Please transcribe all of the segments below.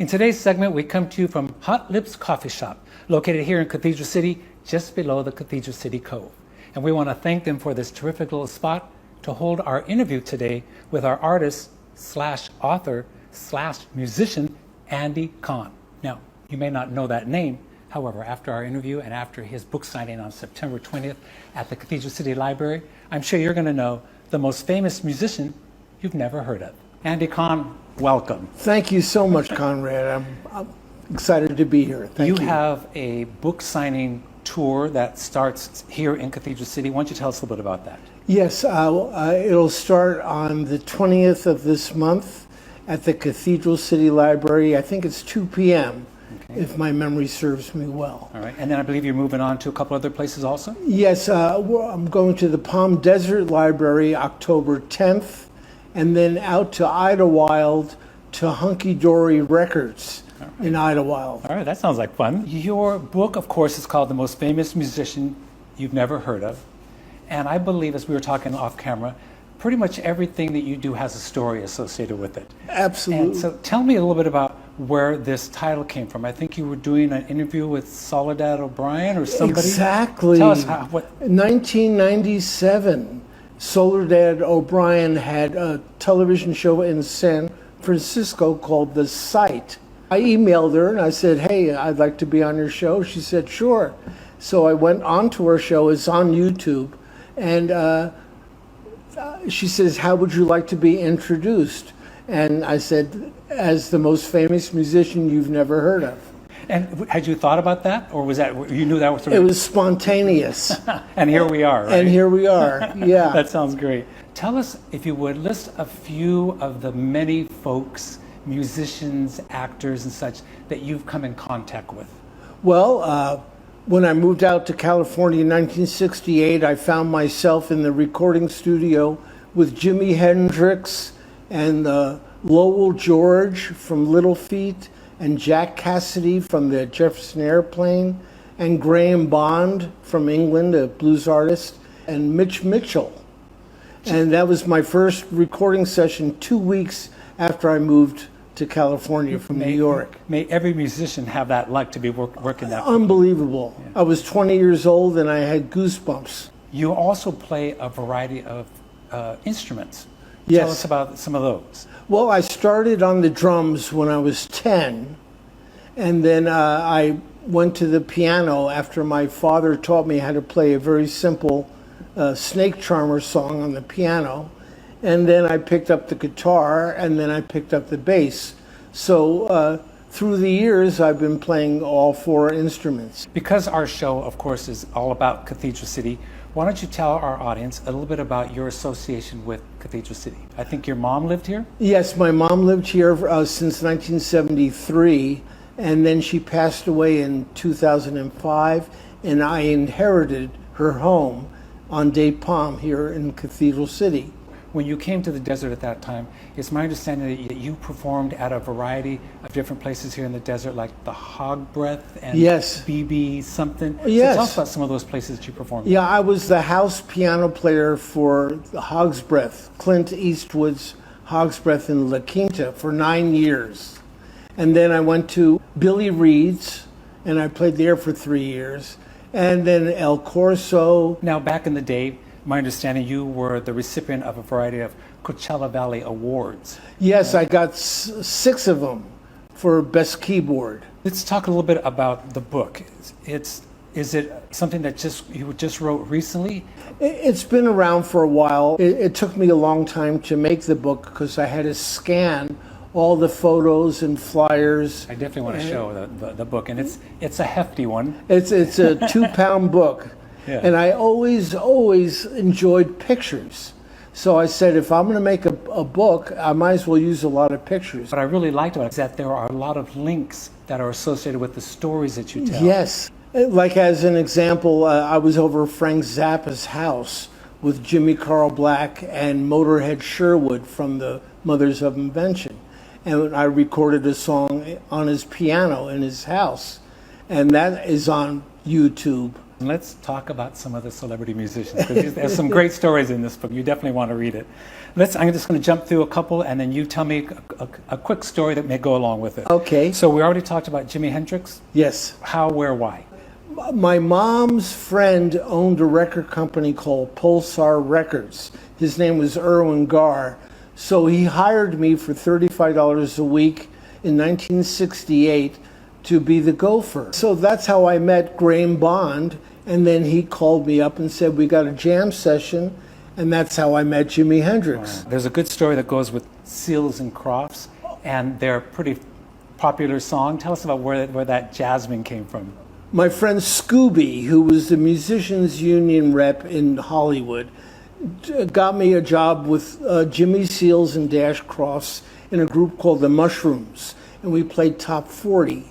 In today's segment, we come to you from Hot Lips Coffee Shop, located here in Cathedral City, just below the Cathedral City Cove. And we want to thank them for this terrific little spot to hold our interview today with our artist slash author slash musician, Andy Cahan. Now, you may not know that name. However, after our interview and after his book signing on September 20th at the Cathedral City Library, I'm sure you're going to know the most famous musician you've never heard of. Andy Cahan, welcome. Thank you so much, Conrad. I'm excited to be here. Thank you. You have a book signing tour that starts here in Cathedral City. Why don't you tell us a little bit about that? Yes, it'll start on the 20th of this month at the Cathedral City Library. I think it's 2 p.m. If my memory serves me well. All right, and then I believe you're moving on to a couple other places also? Yes, I'm going to the Palm Desert Library October 10th, and then out to Idlewild to Hunky Dory Records in Idlewild. All right, that sounds like fun. Your book, of course, is called The Most Famous Musician You've Never Heard of. And I believe, as we were talking off camera, pretty much everything that you do has a story associated with it. Absolutely. And so tell me a little bit about where this title came from. I think you were doing an interview with Soledad O'Brien or somebody. Exactly. Tell us what. 1997, Soledad O'Brien had a television show in San Francisco called The Site. I emailed her and I said, hey, I'd like to be on your show. She said, sure. So I went on to her show. It's on YouTube. And she says, how would you like to be introduced? And I said, as the most famous musician you've never heard of. And had you thought about that? Or was that, you knew that was sort of... It was spontaneous. And here we are, right? And here we are, yeah. That sounds great. Tell us, if you would, list a few of the many folks, musicians, actors, and such, that you've come in contact with. Well, when I moved out to California in 1968, I found myself in the recording studio with Jimi Hendrix and Lowell George from Little Feat and Jack Cassidy from the Jefferson Airplane and Graham Bond from England, a blues artist, and Mitch Mitchell. And that was my first recording session 2 weeks after I moved to California from New York. May every musician have that luck to be working that. Unbelievable. Yeah. I was 20 years old and I had goosebumps. You also play a variety of instruments. Yes. Tell us about some of those. Well, I started on the drums when I was 10, and then I went to the piano after my father taught me how to play a very simple Snake Charmer song on the piano. And then I picked up the guitar, and then I picked up the bass. So through the years, I've been playing all four instruments. Because our show, of course, is all about Cathedral City, why don't you tell our audience a little bit about your association with Cathedral City? I think your mom lived here? Yes, my mom lived here since 1973, and then she passed away in 2005, and I inherited her home on Day Palm here in Cathedral City. When you came to the desert at that time, it's my understanding that you performed at a variety of different places here in the desert, like the Hog Breath and yes. BB something. Yes. So tell us about some of those places that you performed. Yeah, I was the house piano player for the Hog's Breath, Clint Eastwood's Hog's Breath in La Quinta for 9 years. And then I went to Billy Reed's, and I played there for 3 years. And then El Corso. Now, back in the day, my understanding, you were the recipient of a variety of Coachella Valley Awards. Yes, I got 6 of them for Best Keyboard. Let's talk a little bit about the book. Is it something that you just wrote recently? It's been around for a while. It took me a long time to make the book because I had to scan all the photos and flyers. I definitely want to show the book, and it's a hefty one. It's a 2-pound book. Yeah. And I always enjoyed pictures. So I said, if I'm going to make a book, I might as well use a lot of pictures. What I really liked about it is that there are a lot of links that are associated with the stories that you tell. Yes. Like as an example, I was over Frank Zappa's house with Jimmy Carl Black and Motorhead Sherwood from the Mothers of Invention. And I recorded a song on his piano in his house. And that is on YouTube. Let's talk about some of the celebrity musicians, because there's some great stories in this book. You definitely want to read it. I'm just going to jump through a couple, and then you tell me a quick story that may go along with it. Okay. So we already talked about Jimi Hendrix. Yes. How, where, why? My mom's friend owned a record company called Pulsar Records. His name was Irwin Garr. So he hired me for $35 a week in 1968 to be the gopher. So that's how I met Graham Bond. And then he called me up and said, we got a jam session. And that's how I met Jimi Hendrix. There's a good story that goes with Seals and Crofts and their pretty popular song. Tell us about where that Jasmine came from. My friend Scooby, who was the Musicians Union rep in Hollywood, got me a job with Jimmy Seals and Dash Crofts in a group called the Mushrooms. And we played top 40.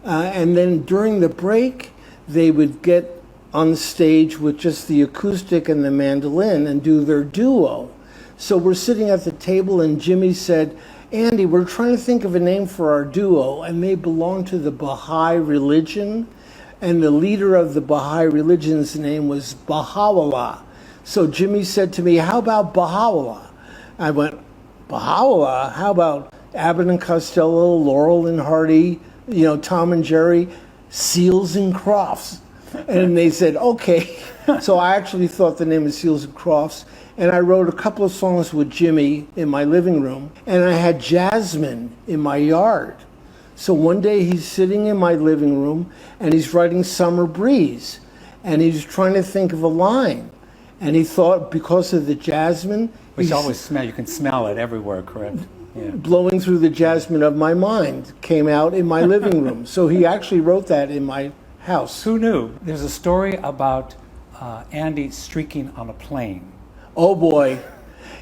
And then during the break, they would get on stage with just the acoustic and the mandolin and do their duo. So we're sitting at the table and Jimmy said, Andy, we're trying to think of a name for our duo, and they belong to the Baha'i religion, and the leader of the Baha'i religion's name was Baha'u'llah. So Jimmy said to me, how about Baha'u'llah? I went, Baha'u'llah? How about Abbott and Costello, Laurel and Hardy, Tom and Jerry, Seals and Crofts? And they said, okay. So I actually thought the name was Seals and Crofts. And I wrote a couple of songs with Jimmy in my living room. And I had Jasmine in my yard. So one day he's sitting in my living room and he's writing Summer Breeze. And he's trying to think of a line. And he thought because of the jasmine. Which you always smell, you can smell it everywhere, correct? Yeah. Blowing through the jasmine of my mind came out in my living room. So he actually wrote that in my house. Who knew? There's a story about Andy streaking on a plane. Oh boy.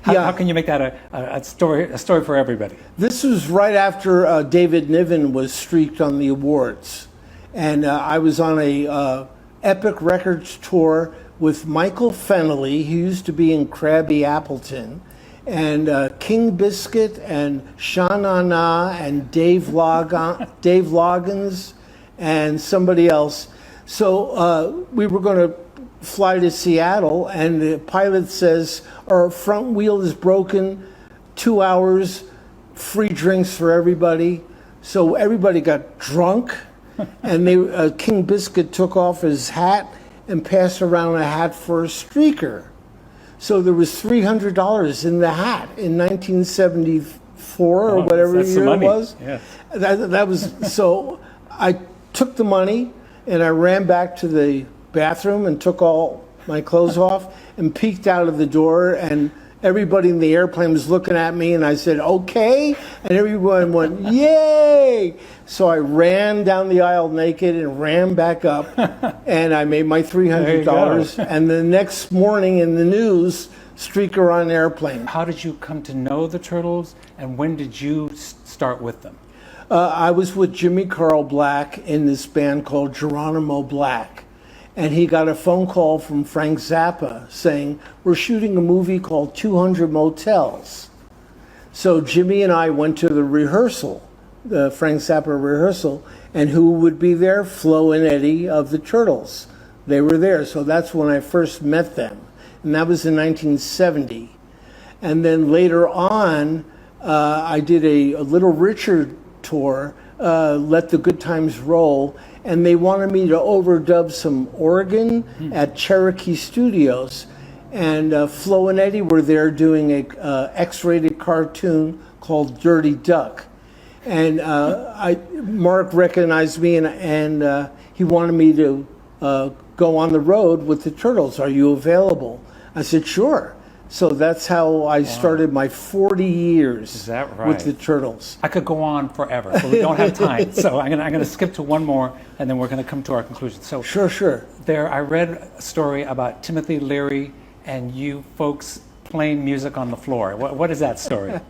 How can you make that a story for everybody? This was right after David Niven was streaked on the awards. And I was on a Epic Records tour with Michael Fennelly, who used to be in Krabby Appleton, and King Biscuit and Sha Na Na and Dave Loggins and somebody else. So we were going to fly to Seattle, and the pilot says, our front wheel is broken, 2 hours, free drinks for everybody. So everybody got drunk, and King Biscuit took off his hat and passed around a hat for a streaker. So there was $300 in the hat in 1974 or whatever year it was. Yeah. That was so. I took the money and I ran back to the bathroom and took all my clothes off and peeked out of the door, and everybody in the airplane was looking at me, and I said, okay, and everyone went, yay! So I ran down the aisle naked and ran back up, and I made my $300, and the next morning in the news, streaker on an airplane. How did you come to know the Turtles, and when did you start with them? I was with Jimmy Carl Black in this band called Geronimo Black. And he got a phone call from Frank Zappa saying, we're shooting a movie called 200 Motels. So Jimmy and I went to the rehearsal, the Frank Zappa rehearsal, and who would be there? Flo and Eddie of the Turtles. They were there, so that's when I first met them. And that was in 1970. And then later on, I did a Little Richard tour, Let the Good Times Roll, and they wanted me to overdub some organ at Cherokee Studios. And Flo and Eddie were there doing a X-rated cartoon called Dirty Duck. And Mark recognized me, and he wanted me to go on the road with the Turtles. Are you available? I said, sure. So that's how I started my 40 years Is that right? with the Turtles. I could go on forever, but we don't have time. So I'm gonna skip to one more, and then we're gonna come to our conclusion. So Sure. I read a story about Timothy Leary and you folks playing music on the floor. What is that story?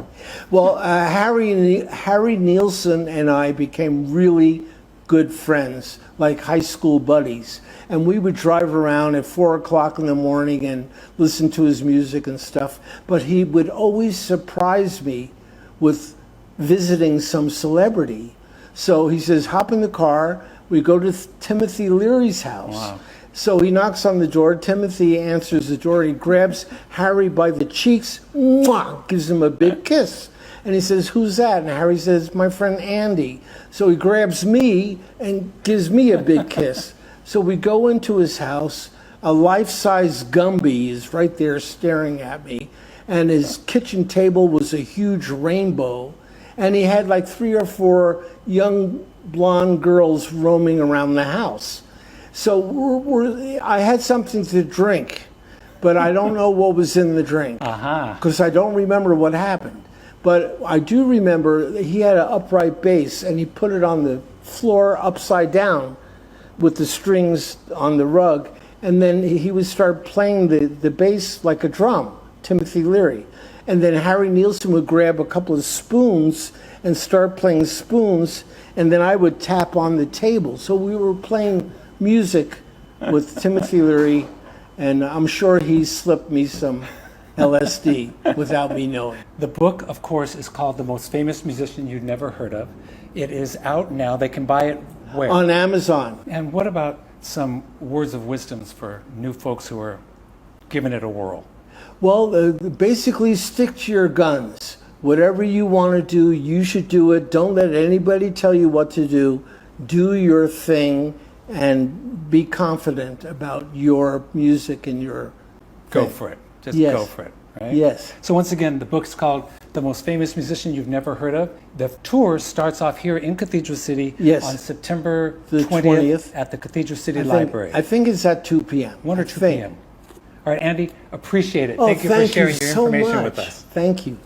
Well, Harry Nielsen and I became really good friends, like high school buddies. And we would drive around at 4 o'clock in the morning and listen to his music and stuff. But he would always surprise me with visiting some celebrity. So he says, hop in the car. We go to Timothy Leary's house. Wow. So he knocks on the door. Timothy answers the door. He grabs Harry by the cheeks, mwah, gives him a big kiss. And he says, "Who's that?" And Harry says, "My friend Andy." So he grabs me and gives me a big kiss. So we go into his house. A life-size Gumby is right there staring at me. And his kitchen table was a huge rainbow. And he had like 3 or 4 young blonde girls roaming around the house. So I had something to drink, but I don't know what was in the drink because I don't remember what happened. But I do remember that he had an upright bass and he put it on the floor upside down with the strings on the rug. And then he would start playing the bass like a drum, Timothy Leary. And then Harry Nielsen would grab a couple of spoons and start playing spoons. And then I would tap on the table. So we were playing music with Timothy Leary. And I'm sure he slipped me some LSD without me knowing. The book, of course, is called The Most Famous Musician You've Never Heard of. It is out now. They can buy it where? On Amazon. And what about some words of wisdoms for new folks who are giving it a whirl? Well, basically stick to your guns. Whatever you want to do, you should do it. Don't let anybody tell you what to do. Do your thing and be confident about your music and your Go thing. for it. Just Yes. go for it. Right? Yes. So once again, the book's called The Most Famous Musician You've Never Heard of. The tour starts off here in Cathedral City Yes. on September The 20th at the Cathedral City Library. I think it's at 2 p.m. 1 or 2 p.m. All right, Andy, appreciate it. Oh, Thank you for sharing your so information much. with us. Thank you.